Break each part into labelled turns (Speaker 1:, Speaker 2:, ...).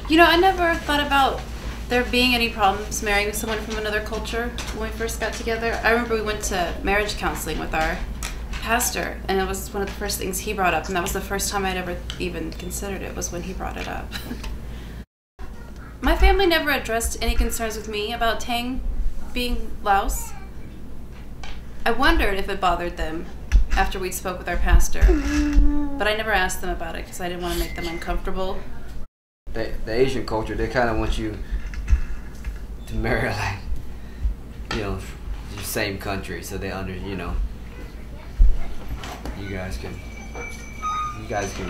Speaker 1: You know, I never thought about there being any problems marrying someone from another culture when we first got together. I remember we went to marriage counseling with our pastor, and it was one of the first things he brought up, and that was the first time I'd ever even considered it, was when he brought it up. My family never addressed any concerns with me about Tang being Laos. I wondered if it bothered them after we'd spoke with our pastor, but I never asked them about it because I didn't want to make them uncomfortable.
Speaker 2: The Asian culture, they kind of want you to marry, like, you know, the same country, so they you know, you guys can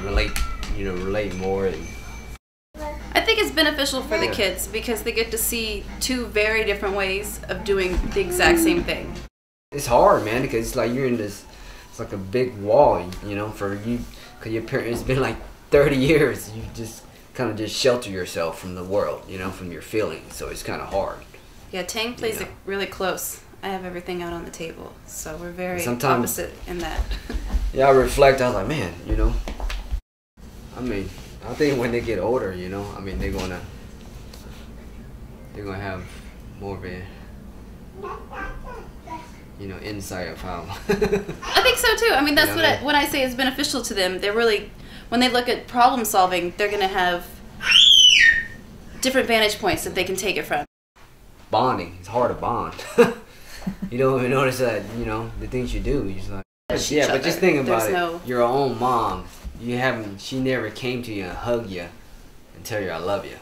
Speaker 2: relate, you know, relate more. And
Speaker 1: I think it's beneficial for the kids because they get to see two very different ways of doing the exact same thing.
Speaker 2: It's hard, man, because it's like you're in this, it's like a big wall, you know, for you, because your parents, it's been like 30 years, you just kind of just shelter yourself from the world, you know, from your feelings, so it's kind of hard.
Speaker 1: Yeah, Tang plays it really close. I have everything out on the table, so we're very opposite in that.
Speaker 2: Yeah, I reflect, I was like, man, you know, I mean, I think when they get older, you know, I mean, they're gonna have more of a, you know, insight of how.
Speaker 1: I think so too. I mean, that's what when I say is beneficial to them. They're really, when they look at problem solving, they're gonna have different vantage points that they can take it from.
Speaker 2: Bonding, it's hard to bond. You don't even notice that, you know, the things you do. You're just like, yeah, but just think about it. Your own mom, she never came to you and hugged you and tell you I love you.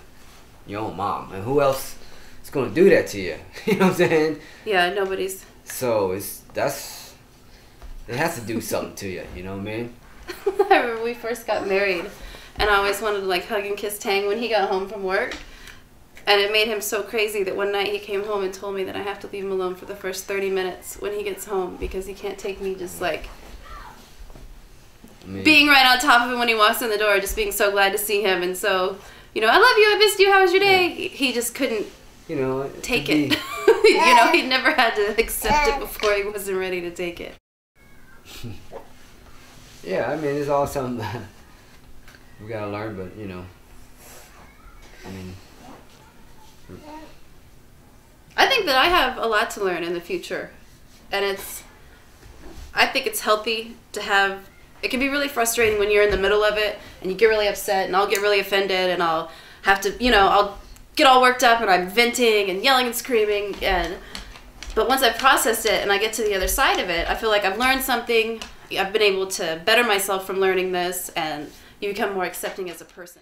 Speaker 2: Your own mom, and who else is gonna do that to you? You know what I'm saying?
Speaker 1: Yeah, nobody's.
Speaker 2: So it has to do something to you. You know what I mean?
Speaker 1: I remember we first got married, and I always wanted to like hug and kiss Tang when he got home from work. And it made him so crazy that one night he came home and told me that I have to leave him alone for the first 30 minutes when he gets home because he can't take me just like being right on top of him when he walks in the door, just being so glad to see him. And so, you know, I love you, I missed you, how was your day? Yeah. He just couldn't, you know, take it. You know, he never had to accept it before he wasn't ready to take it.
Speaker 2: Yeah, I mean, it's all something that we gotta learn, but, you know, I mean,
Speaker 1: I think that I have a lot to learn in the future, and I think it's healthy to have, it can be really frustrating when you're in the middle of it and you get really upset, and I'll get really offended, and I'll have to, you know, I'll get all worked up and I'm venting and yelling and screaming, but once I've processed it and I get to the other side of it, I feel like I've learned something, I've been able to better myself from learning this, and you become more accepting as a person.